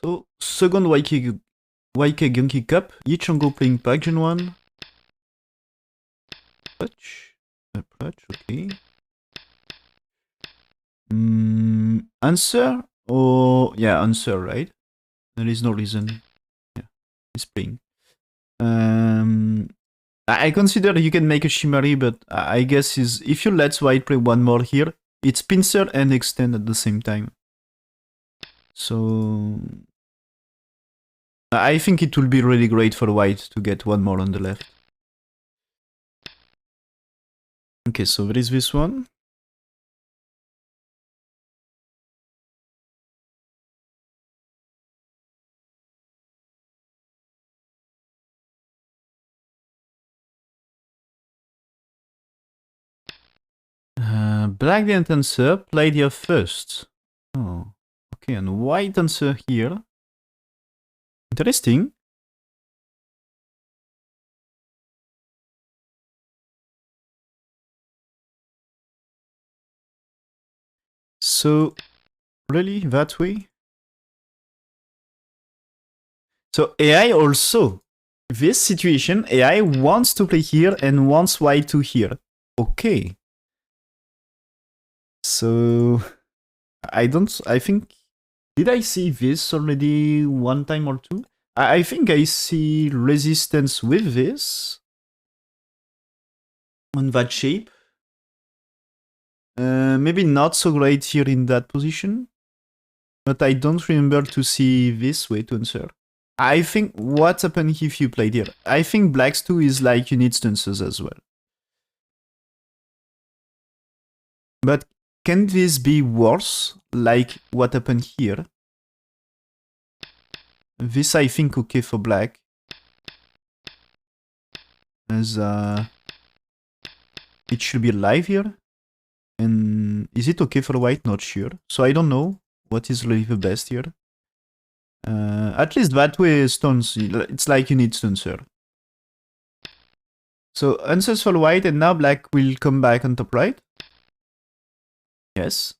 So, second YK Gyeonggi Cup. Chang-ho playing Park Junghwan. Approach. Approach, okay. Answer? Or... yeah, answer, right? There is no reason. Yeah, he's playing. I consider you can make a Shimari, but I guess is if you let white play one more here, it's pincer and extend at the same time. So I think it will be really great for white to get one more on the left. Okay, so there is this one. Black didn't answer, played here first. Oh, okay, and white answer here. Interesting. So, really, that way? So AI also, this situation, AI wants to play here and wants white to here. Okay. So, I think, did I see this already one time or two? I think I see resistance with this on that shape. Maybe not so great here in that position, but I don't remember to see this way to answer. I think what happened if you played here? I think black's 2 is like you need stances as well. But can this be worse, like what happened here? This I think okay for black. As it should be alive here. And is it okay for white? Not sure. So I don't know what is really the best here. At least that way stones, it's like you need stones here. So answers for white and now black will come back on top right. Yes.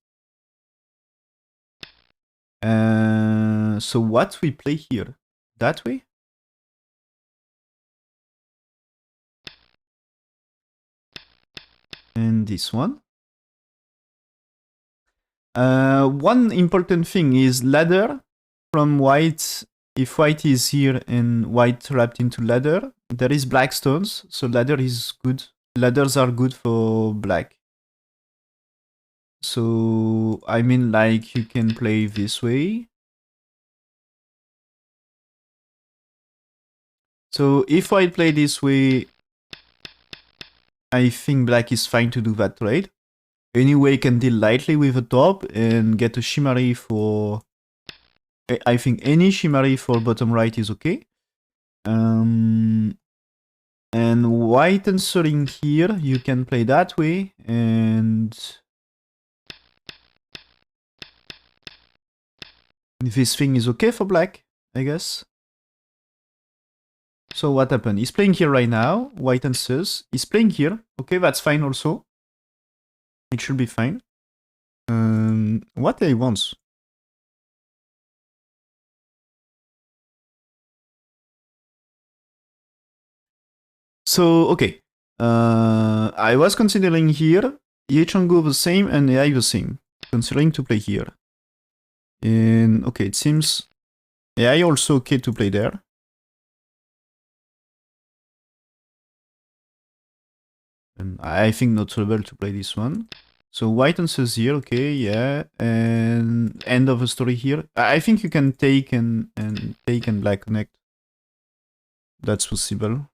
So what we play here? That way? And this one. One important thing is ladder from white. If white is here and white trapped into ladder, there is black stones, so ladder is good. Ladders are good for black. So, I mean, like, you can play this way. So, if white play this way, I think black is fine to do that trade. Anyway, can deal lightly with the top and get a Shimari for... I think any Shimari for bottom right is okay. And white answering here, you can play that way, and this thing is okay for black, I guess. So what happened? He's playing here right now, white answers. He's playing here, okay, that's fine also. It should be fine. What he wants? So, okay. I was considering here, Chang-ho the same and AI the same. Considering to play here. And, okay, it seems AI also okay to play there. And I think not trouble to play this one. So white answers here, okay, yeah. And end of the story here. I think you can take and take and black connect. That's possible.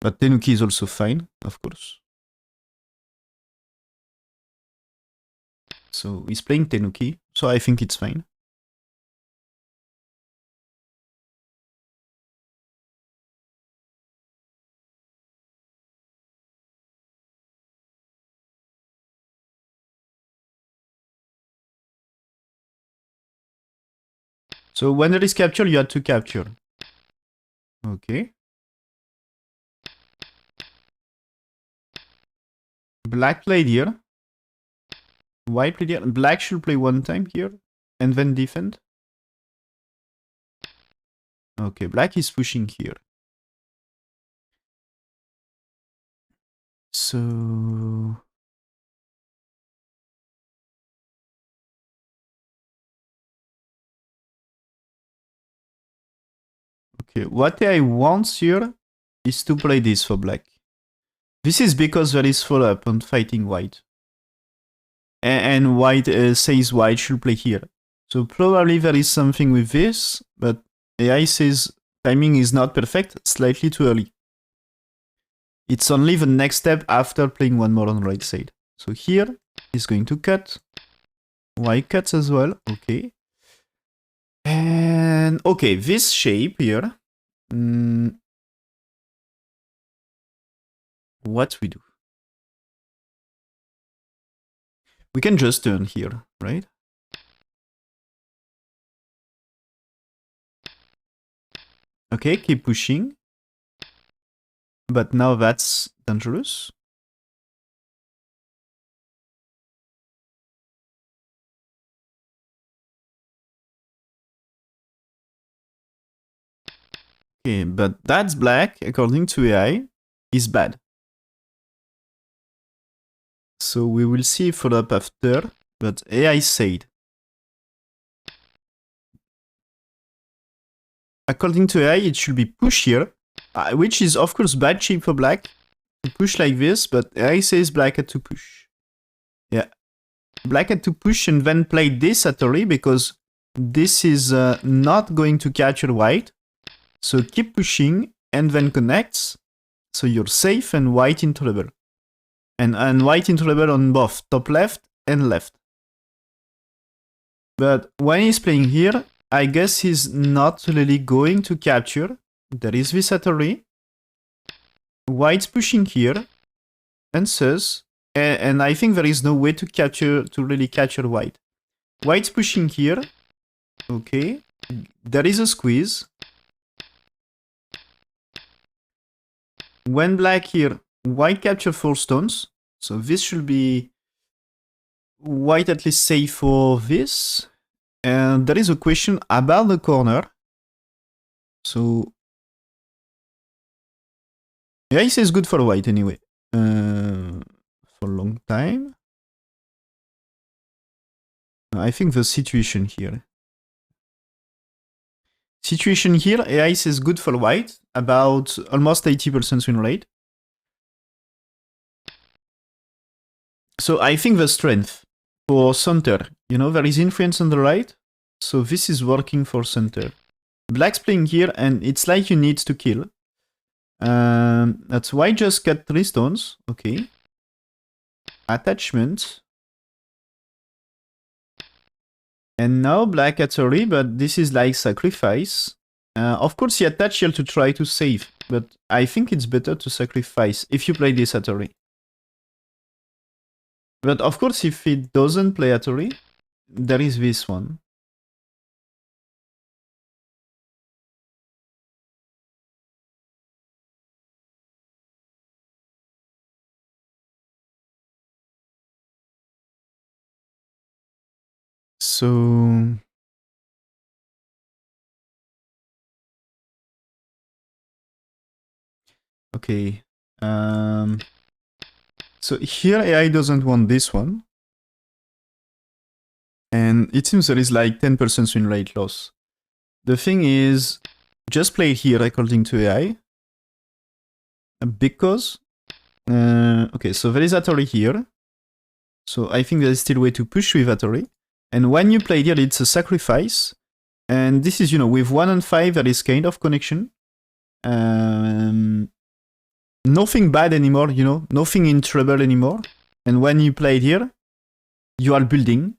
But Tenuki is also fine, of course. So he's playing Tenuki, so I think it's fine. So when there is capture, you had to capture. Okay. Black played here. White played here. Black should play one time here. and then defend? Okay, black is pushing here. So... Okay, what I want here is to play this for black. This is because there is follow-up on fighting white. And white says white should play here. So probably there is something with this, but AI says timing is not perfect, slightly too early. It's only the next step after playing one more on the right side. So here is going to cut. White cuts as well, okay. And okay, this shape here. What we do? We can just turn here, right? Okay, keep pushing. But now that's dangerous. Okay, but that's black, according to AI, is bad. So we will see follow-up after, but AI said. According to AI, it should be push here, which is of course bad shape for black, to push like this, but AI says black had to push. Yeah, black had to push and then play this at Tori, because this is not going to capture white. So keep pushing and then connects, so you're safe and white in trouble. And white in trouble on both top left and left. But when he's playing here, I guess he's not really going to capture. There is this Atari. White's pushing here and says, and I think there is no way to really capture white. White's pushing here. Okay. There is a squeeze. When black here, white capture 4 stones. So this should be white at least safe for this. And there is a question about the corner. So yeah, he says good for white anyway. For a long time. I think the situation here. Situation here, AI says good for white, about almost 80% win rate. So I think the strength for center, you know, there is influence on the right. So this is working for center. Black's playing here and it's like you need to kill. That's why just cut 3 stones. Okay. Attachment. And now black at 30, but this is like sacrifice. Of course he attached here to try to save, but I think it's better to sacrifice if you play this at 30. But of course if it doesn't play at 30, there is this one. So okay. So here AI doesn't want this one. And it seems there is like 10% win rate loss. The thing is, just play here according to AI. Because okay, so there is Atari here. So I think there is still a way to push with Atari. And when you play here, it's a sacrifice. And this is, you know, with 1 and 5, there is kind of connection. Nothing bad anymore, you know, nothing in trouble anymore. And when you play here, you are building.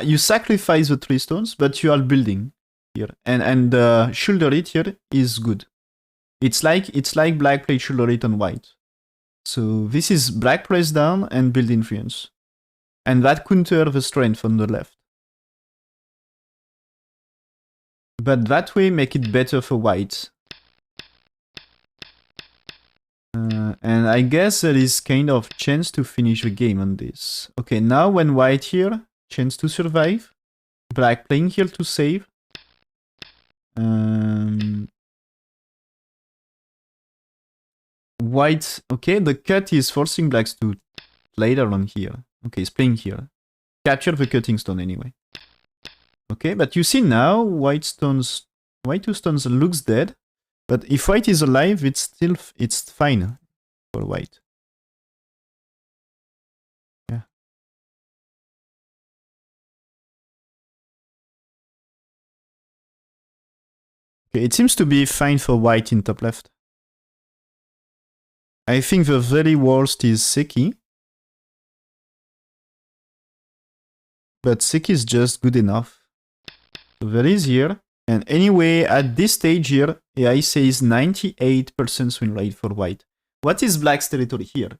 You sacrifice the 3 stones, but you are building here. And shoulder it here is good. It's like black played shoulder it on white. So this is black press down and build influence. And that counter the strength on the left. But that way make it better for white. And I guess there is kind of chance to finish the game on this. Okay, now when white here, chance to survive. Black playing here to save. White, okay, the cut is forcing blacks to play along here. Okay, he's playing here. Capture the cutting stone anyway. Okay, but you see now, white two stones looks dead. But if white is alive, it's fine for white. Yeah. Okay, it seems to be fine for white in top left. I think the very worst is Seki. But Seki is just good enough. So there is here. And anyway, at this stage here, AI says 98% win rate for white. What is black's territory here?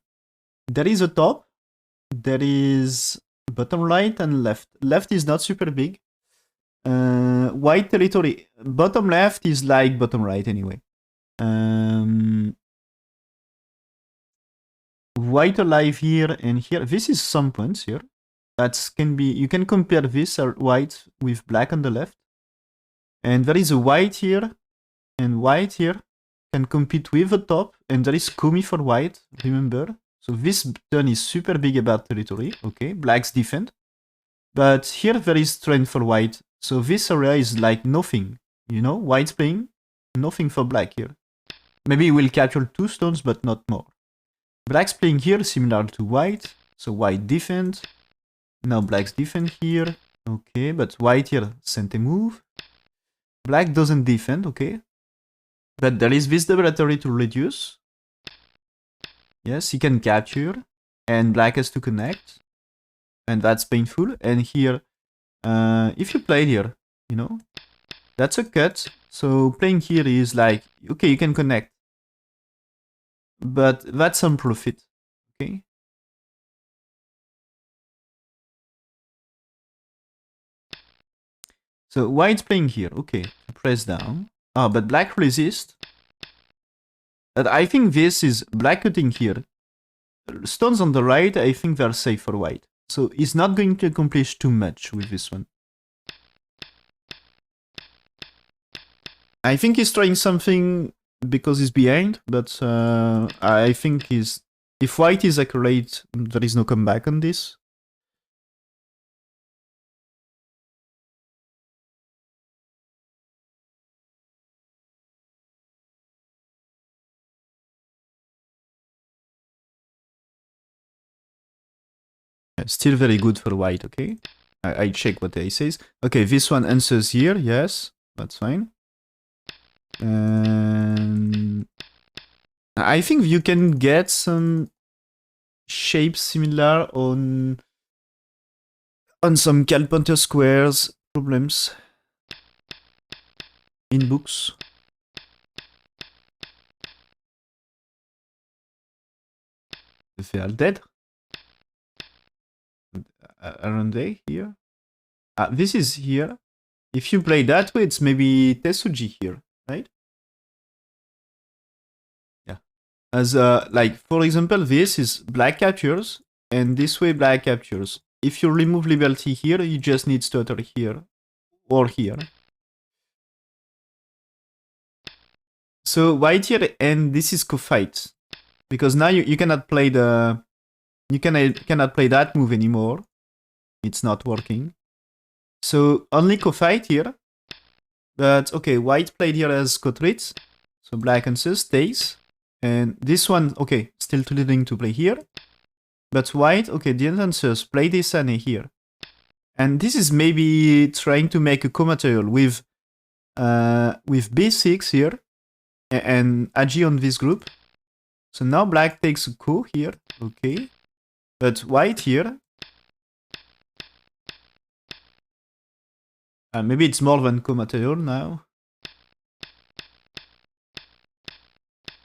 There is a top. There is bottom right and left. Left is not super big. White territory. Bottom left is like bottom right anyway. White alive here and here. This is some points here. That can be, you can compare this white with black on the left. And there is a white here and white here can compete with the top. And there is Kumi for white, remember. So this turn is super big about territory. Okay, blacks defend. But here there is strength for white. So this area is like nothing. You know, white's playing nothing for black here. Maybe we'll capture 2 stones, but not more. Black's playing here similar to white. So white defend. Now black's defend here. Okay, but white here sent a move. Black doesn't defend, okay. But there is this laboratory to reduce. Yes, he can capture. And black has to connect. And that's painful. And here, if you play here, you know, that's a cut. So playing here is like, okay, you can connect. But that's some profit, okay. So white's playing here, okay, press down. Ah, but black resist. But I think this is black cutting here. Stones on the right, I think they're safe for white. So he's not going to accomplish too much with this one. I think he's trying something because he's behind, but I think if white is accurate, there is no comeback on this. Still very good for white, okay? I check what he says. Okay, this one answers here, yes, that's fine. And I think you can get some shapes similar on some Calpenter squares problems in books. They are dead. Aren't they here? This is here. If you play that way, it's maybe Tetsuji here, right? Yeah. As like, for example, this is black captures, and this way black captures. If you remove liberty here, you just need stutter here, or here. So white here, and this is co-fight. Because now you cannot play the... You cannot play that move anymore. It's not working. So only co-fight here. But okay, white played here as co-treat. So black answers, stays. And this one, okay, still too leading to play here. But white, okay, the answers play this and here. And this is maybe trying to make a co-material with B6 here. And Agi on this group. So now black takes a co here, okay. But white here, maybe it's more than co-material now.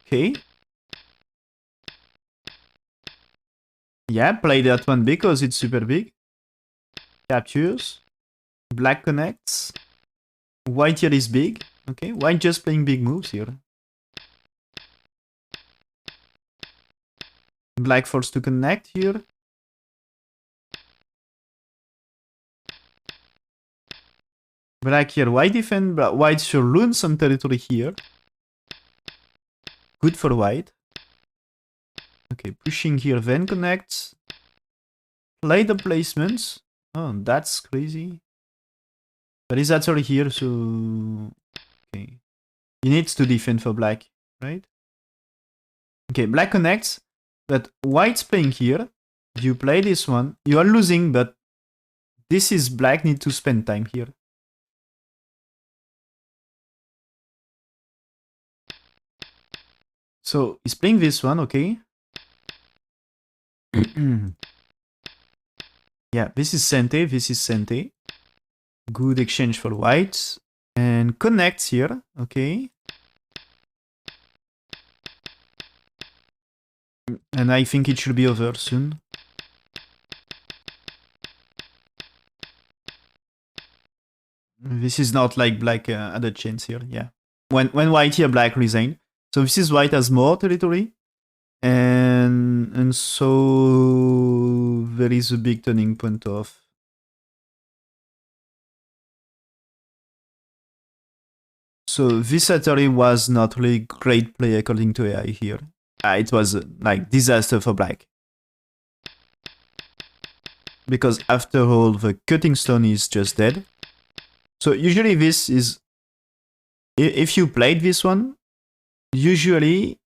Okay. Yeah, play that one because it's super big. Captures. Black connects. White here is big. Okay, white just playing big moves here. Black forced to connect here. Black here, white defend, but white should lose some territory here. Good for white. Okay, pushing here, then connect. Play the placements. Oh, that's crazy. But is that already here, so... Okay. He needs to defend for black, right? Okay, black connects, but white's playing here. You play this one. You are losing, but this is black need to spend time here. So he's playing this one, okay. Yeah, this is Sente, this is Sente. Good exchange for white. And connects here, okay. And I think it should be over soon. This is not like black had a chance here, yeah. When white here, black resigned. So this is white has more territory. And so there is a big turning point of... So this Atari was not really great play according to AI here. It was like disaster for black. Because after all, the cutting stone is just dead. So usually this is... If you played this one, usually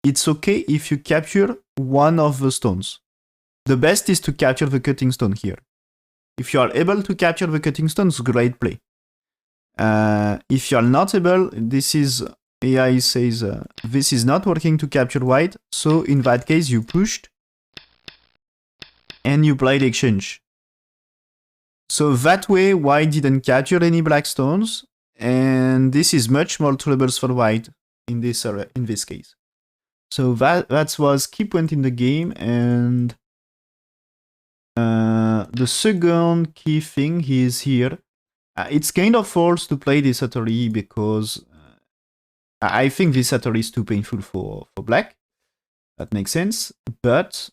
it's okay if you capture one of the stones. The best is to capture the cutting stone here. If you are able to capture the cutting stones, great play. If you are not able, this is... AI says this is not working to capture white, so in that case you pushed and you played exchange. So that way white didn't capture any black stones, and this is much more troubles for white in this area, in this case. So that was key point in the game, and the second key thing is here. It's kind of forced to play this Atari because I think this Atari is too painful for black. That makes sense. But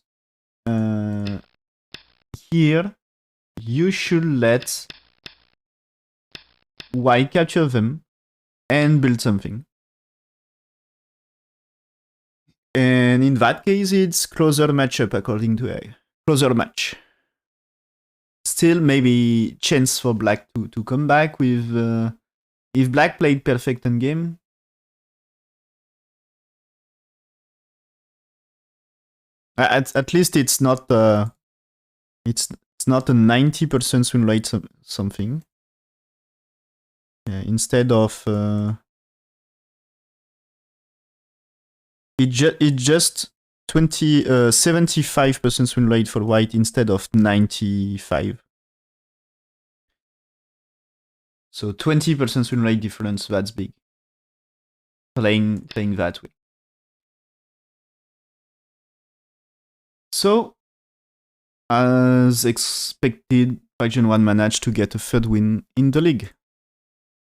here, you should let white capture them and build something. And in that case, it's closer matchup according to AI. Closer match. Still, maybe chance for black to come back with... if black played perfect endgame, at least it's not it's not a 90% win rate something. Instead of it just 75% win rate for white instead of 95. So 20% win rate difference, that's big. Playing that way. So, as expected, Junghwan managed to get a third win in the league.